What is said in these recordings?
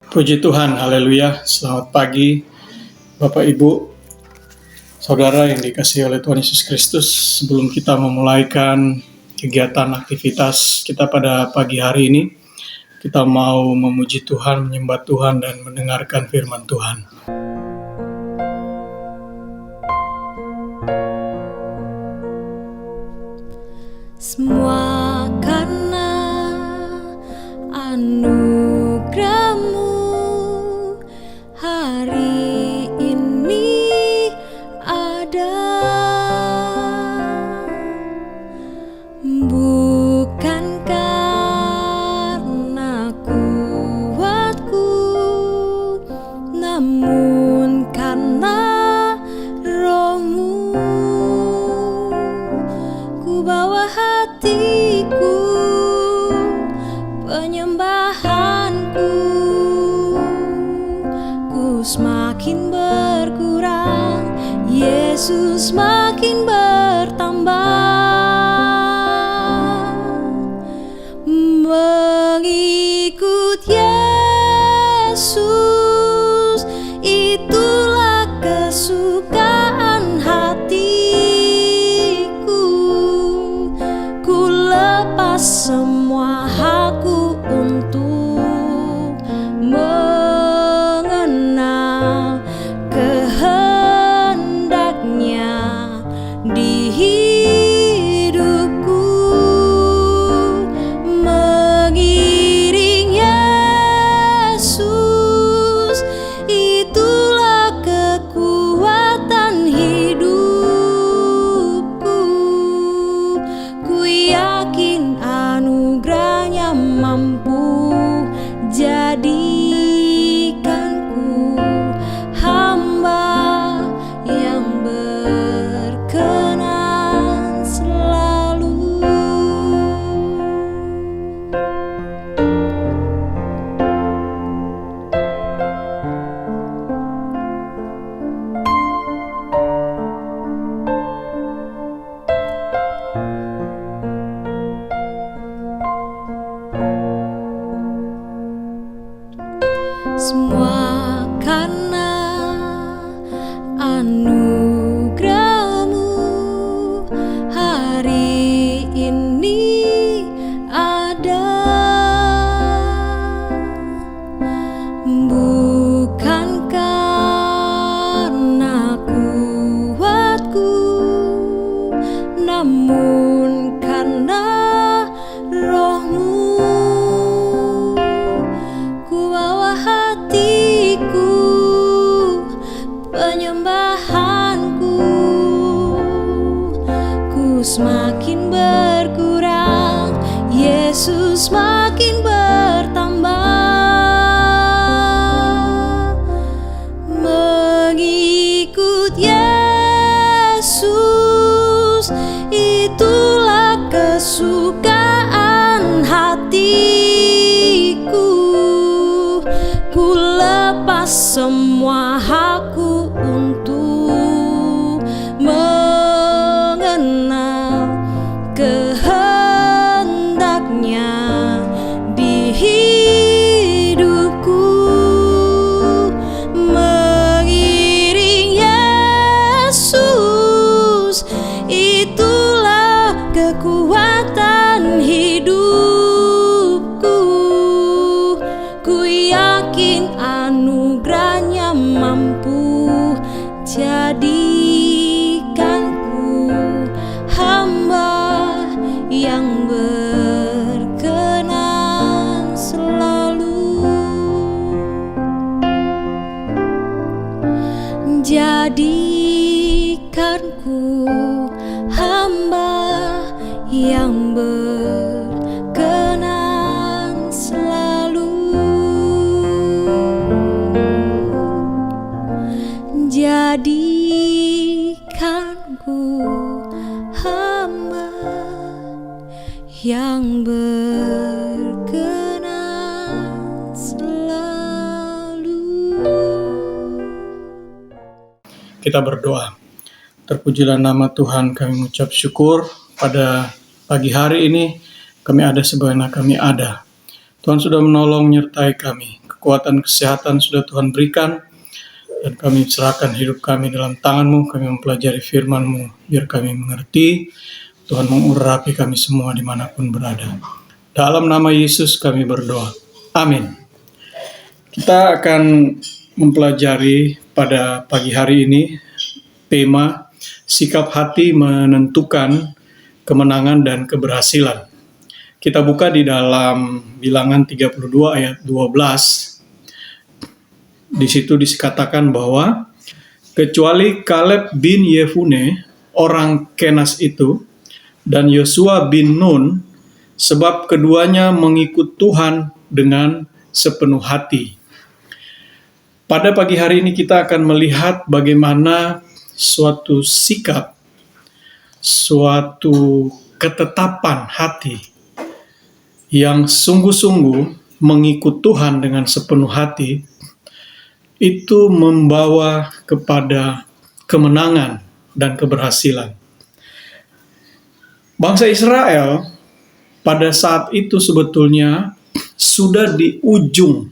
Puji Tuhan, haleluya. Selamat pagi, Bapak Ibu, Saudara yang dikasihi oleh Tuhan Yesus Kristus. Sebelum kita memulaikan kegiatan aktivitas kita pada pagi hari ini, kita mau memuji Tuhan, menyembah Tuhan, dan mendengarkan firman Tuhan. Semua karena anugerah-Mu hari ini ada, bukan karena kuatku, namun karena Roh-Mu. Ku bawa hatiku, penyembahanku, ku semakin berkurang, Yesus makin bertambah. Mengikut Yesus, itulah kesukaan hatiku. Ku lepas semua hakku untuk mengenal kehendaknya di hidupku. Mengiring Yesus, itulah kekuatan hidupku. Ku yakin anugerahnya mampu jadikanku hamba yang berkenan selalu. Semua karena anugerah-Mu hari ini ada, bukan karena kuatku, namun karena Roh-Mu. Ku bawa hatiku, penyembahanku, ku semakin berkurang, Yesus makin bertambah. Mengikut Yesus, itulah kesukaan hatiku. Ku lepas semua hakku untuk mengenal kehendaknya di hidupku. Mengiring Yesus, itulah kekuatan hidupku. Ku yakin anugerahnya mampu jadikanku hamba yang berkenan selalu. Jadikanku hamba yang berkenan selalu. Jadikanku hamba yang berkenan selalu. Kita berdoa. Terpujilah nama Tuhan, kami mengucap syukur pada pagi hari ini. Kami ada sebagaimana kami ada. Tuhan sudah menolong menyertai kami. kekuatan, kesehatan sudah Tuhan berikan. Dan kami serahkan hidup kami dalam tangan-Mu, kami mempelajari firman-Mu, biar kami mengerti. Tuhan mengurapi kami semua dimanapun berada. Dalam nama Yesus kami berdoa. Amin. Kita akan mempelajari pada pagi hari ini tema sikap hati menentukan kemenangan dan keberhasilan. Kita buka di dalam Bilangan 32 ayat 12. Di situ dikatakan bahwa kecuali Kaleb bin Yefune, orang Kenas itu, dan Yosua bin Nun, sebab keduanya mengikut Tuhan dengan sepenuh hati. Pada pagi hari ini kita akan melihat bagaimana suatu sikap, suatu ketetapan hati yang sungguh-sungguh mengikut Tuhan dengan sepenuh hati, itu membawa kepada kemenangan dan keberhasilan. Bangsa Israel pada saat itu sebetulnya sudah di ujung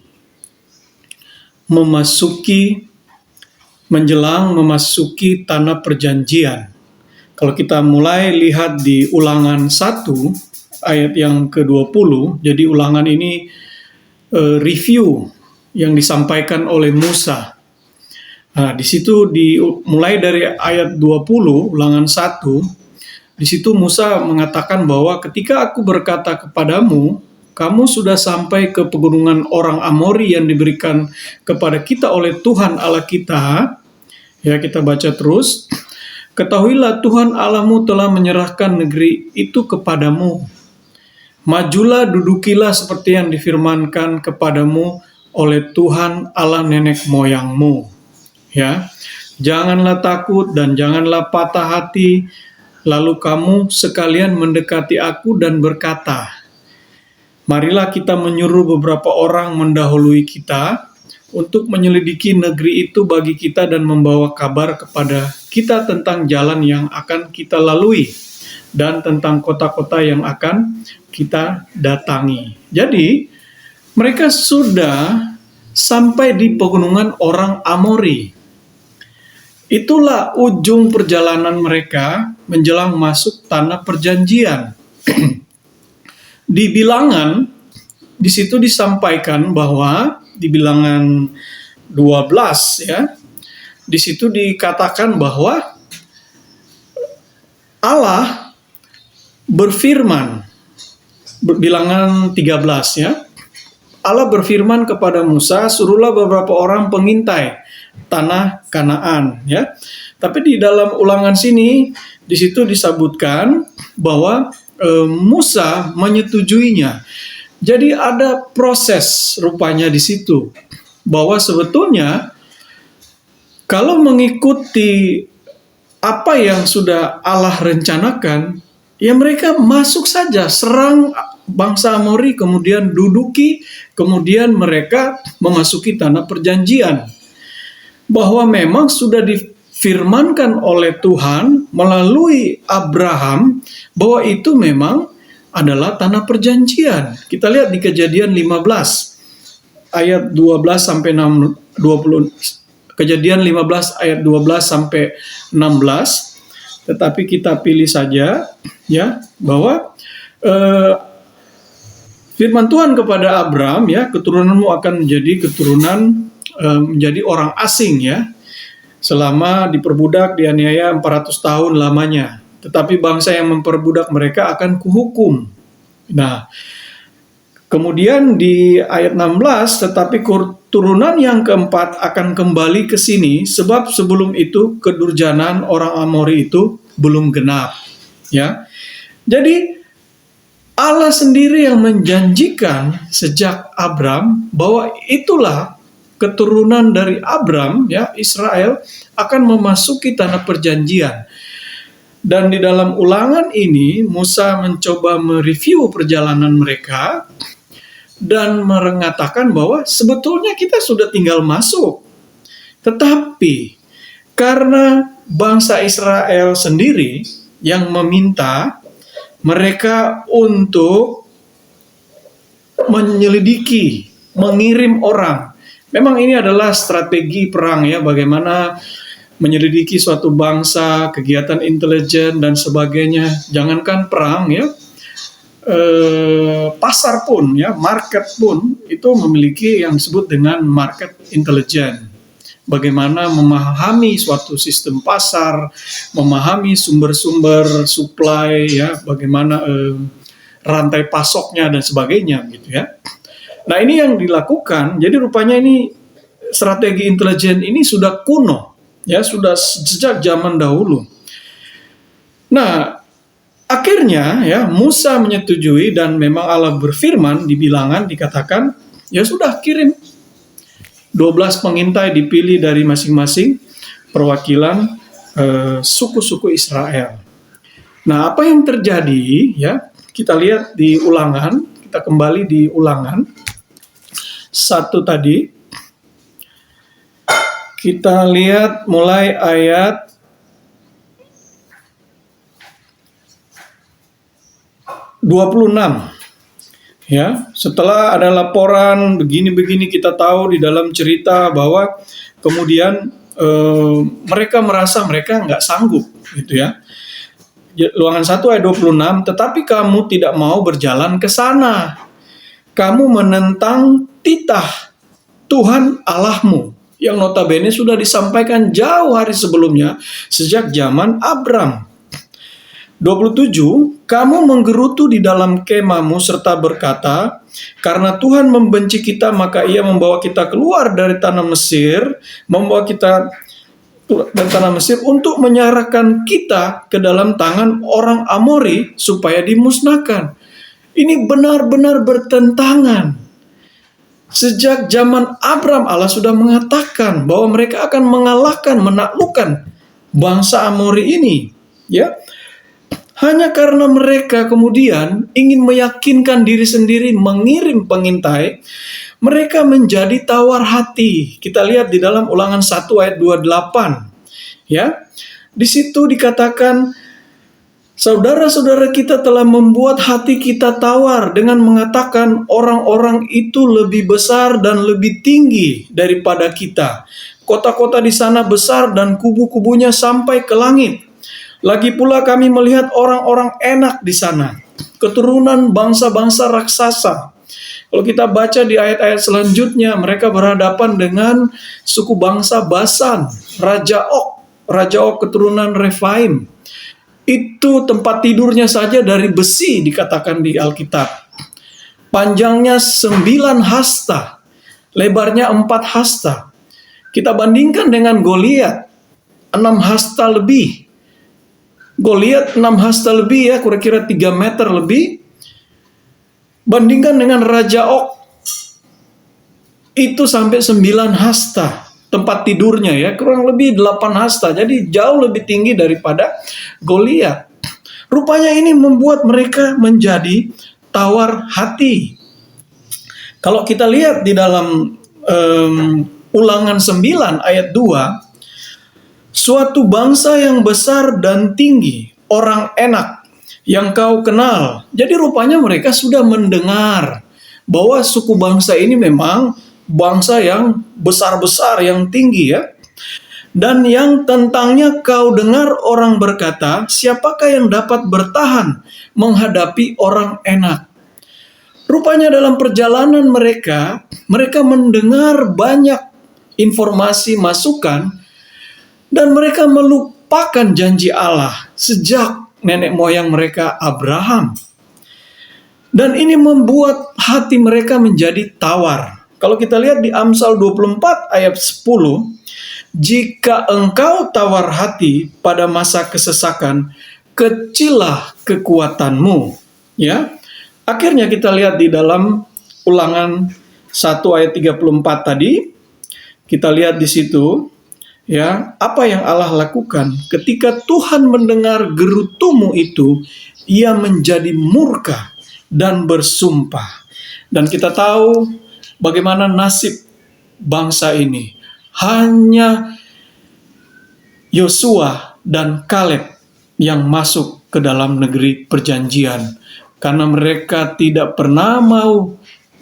menjelang memasuki tanah perjanjian. Kalau kita mulai lihat di Ulangan 1 ayat yang ke-20, jadi Ulangan ini review yang disampaikan oleh Musa. Nah, di situ mulai dari ayat 20 Ulangan 1, di situ Musa mengatakan bahwa ketika aku berkata kepadamu, kamu sudah sampai ke pegunungan orang Amori yang diberikan kepada kita oleh Tuhan Allah kita. Ya, kita baca terus. Ketahuilah Tuhan Allahmu telah menyerahkan negeri itu kepadamu. Majulah, dudukilah seperti yang difirmankan kepadamu oleh Tuhan Allah nenek moyangmu. Ya, janganlah takut dan janganlah patah hati. Lalu kamu sekalian mendekati aku dan berkata, marilah kita menyuruh beberapa orang mendahului kita untuk menyelidiki negeri itu bagi kita dan membawa kabar kepada kita tentang jalan yang akan kita lalui dan tentang kota-kota yang akan kita datangi. Jadi, mereka sudah sampai di pegunungan orang Amori. Itulah ujung perjalanan mereka menjelang masuk tanah perjanjian. Di Bilangan, di situ disampaikan bahwa di Bilangan 12 ya, di situ dikatakan bahwa Allah berfirman, Bilangan 13 ya, Allah berfirman kepada Musa, suruhlah beberapa orang pengintai tanah Kanaan ya. Tapi di dalam Ulangan sini, di situ disebutkan bahwa Musa menyetujuinya. Jadi ada proses rupanya di situ bahwa sebetulnya kalau mengikuti apa yang sudah Allah rencanakan, ya mereka masuk saja, serang bangsa Amori, kemudian duduki, kemudian mereka memasuki tanah perjanjian. Bahwa memang sudah difirmankan oleh Tuhan melalui Abraham bahwa itu memang adalah tanah perjanjian. Kita lihat di Kejadian 15 ayat 12 sampai 20. Kejadian 15 ayat 12 sampai 16. Tetapi kita pilih saja ya bahwa firman Tuhan kepada Abraham ya, keturunanmu akan menjadi keturunan menjadi orang asing ya, selama diperbudak dianiaya 400 tahun lamanya. Tetapi bangsa yang memperbudak mereka akan kuhukum. Nah, kemudian di ayat 16, tetapi keturunan yang keempat akan kembali ke sini, sebab sebelum itu kedurjanaan orang Amori itu belum genap. Ya, jadi Allah sendiri yang menjanjikan sejak Abram bahwa itulah keturunan dari Abram, ya, Israel akan memasuki tanah perjanjian. Dan di dalam Ulangan ini Musa mencoba mereview perjalanan mereka dan mengatakan bahwa sebetulnya kita sudah tinggal masuk. Tetapi karena bangsa Israel sendiri yang meminta mereka untuk menyelidiki mengirim orang. Memang ini adalah strategi perang ya, bagaimana menyelidiki suatu bangsa, kegiatan intelijen dan sebagainya. Jangankan perang ya, pasar pun ya, market pun itu memiliki yang disebut dengan market intelligence. Bagaimana memahami suatu sistem pasar, memahami sumber-sumber supply ya, bagaimana rantai pasoknya dan sebagainya gitu ya. Nah, ini yang dilakukan. Jadi rupanya ini strategi intelijen ini sudah kuno ya, sudah sejak zaman dahulu. Nah, akhirnya ya Musa menyetujui dan memang Allah berfirman di Bilangan dikatakan, ya sudah kirim 12 pengintai dipilih dari masing-masing perwakilan suku-suku Israel. Nah, apa yang terjadi ya? Kita lihat di Ulangan, kita kembali di Ulangan 1 tadi. Kita lihat mulai ayat 26. Ya, setelah ada laporan begini-begini, kita tahu di dalam cerita bahwa kemudian mereka merasa mereka nggak sanggup gitu ya. Ulangan 1 ayat 26, tetapi kamu tidak mau berjalan ke sana. Kamu menentang titah Tuhan Allahmu yang notabene sudah disampaikan jauh hari sebelumnya sejak zaman Abram. 27, kamu menggerutu di dalam kemahmu serta berkata, karena Tuhan membenci kita maka ia membawa kita keluar dari tanah Mesir, membawa kita dari tanah Mesir untuk menyerahkan kita ke dalam tangan orang Amori supaya dimusnahkan. Ini benar-benar bertentangan. Sejak zaman Abram Allah sudah mengatakan bahwa mereka akan mengalahkan, menaklukkan bangsa Amori ini, ya. Hanya karena mereka kemudian ingin meyakinkan diri sendiri mengirim pengintai, mereka menjadi tawar hati. Kita lihat di dalam Ulangan 1 ayat 28. Ya. Di situ dikatakan, saudara-saudara kita telah membuat hati kita tawar dengan mengatakan orang-orang itu lebih besar dan lebih tinggi daripada kita. Kota-kota di sana besar dan kubu-kubunya sampai ke langit. Lagi pula kami melihat orang-orang enak di sana, keturunan bangsa-bangsa raksasa. Kalau kita baca di ayat-ayat selanjutnya, mereka berhadapan dengan suku bangsa Basan, Raja Og keturunan Refaim. Itu tempat tidurnya saja dari besi dikatakan di Alkitab. Panjangnya 9 hasta, lebarnya 4 hasta. Kita bandingkan dengan Goliat, 6 hasta lebih. Goliat 6 hasta lebih ya, kira-kira 3 meter lebih. Bandingkan dengan Raja Og, itu sampai 9 hasta tempat tidurnya ya, kurang lebih 8 hasta. Jadi jauh lebih tinggi daripada Goliat. Rupanya ini membuat mereka menjadi tawar hati. Kalau kita lihat di dalam Ulangan 9 ayat 2, suatu bangsa yang besar dan tinggi, orang enak yang kau kenal. Jadi rupanya mereka sudah mendengar bahwa suku bangsa ini memang bangsa yang besar-besar, yang tinggi ya. Dan yang tentangnya kau dengar orang berkata, siapakah yang dapat bertahan menghadapi orang enak? Rupanya dalam perjalanan mereka mendengar banyak informasi, masukan, dan mereka melupakan janji Allah sejak nenek moyang mereka Abraham. Dan ini membuat hati mereka menjadi tawar. Kalau kita lihat di Amsal 24 ayat 10, jika engkau tawar hati pada masa kesesakan, kecillah kekuatanmu. Ya. Akhirnya kita lihat di dalam Ulangan 1 ayat 34 tadi, kita lihat di situ, ya, apa yang Allah lakukan ketika Tuhan mendengar gerutumu itu, ia menjadi murka dan bersumpah. Dan kita tahu bagaimana nasib bangsa ini. Hanya Yosua dan Kaleb yang masuk ke dalam negeri perjanjian karena mereka tidak pernah mau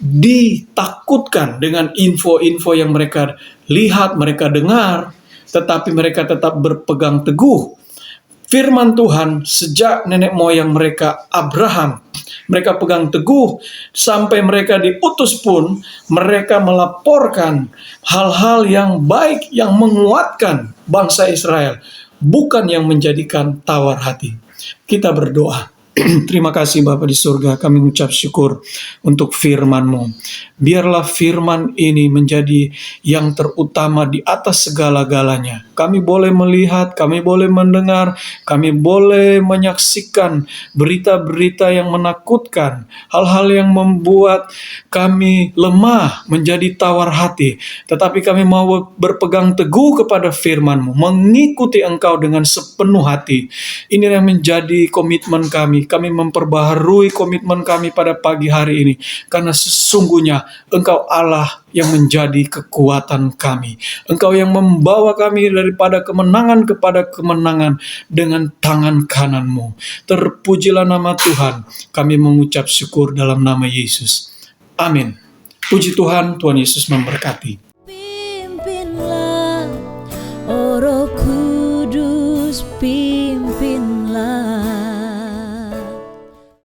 ditakutkan dengan info-info yang mereka lihat, mereka dengar, tetapi mereka tetap berpegang teguh firman Tuhan sejak nenek moyang mereka Abraham. Mereka pegang teguh sampai mereka diutus pun, mereka melaporkan hal-hal yang baik yang menguatkan bangsa Israel, bukan yang menjadikan tawar hati. Kita berdoa. Terima kasih Bapa di surga, kami mengucap syukur untuk firman-Mu. Biarlah firman ini menjadi yang terutama di atas segala-galanya. Kami boleh melihat, kami boleh mendengar, kami boleh menyaksikan berita-berita yang menakutkan, hal-hal yang membuat kami lemah, menjadi tawar hati. Tetapi kami mau berpegang teguh kepada firman-Mu, mengikuti Engkau dengan sepenuh hati. Ini yang menjadi komitmen kami. Kami memperbaharui komitmen kami pada pagi hari ini, karena sesungguhnya Engkau Allah yang menjadi kekuatan kami. Engkau yang membawa kami daripada kemenangan kepada kemenangan dengan tangan kanan-Mu. Terpujilah nama Tuhan. Kami mengucap syukur dalam nama Yesus. Amin. Puji Tuhan, Tuhan Yesus memberkati.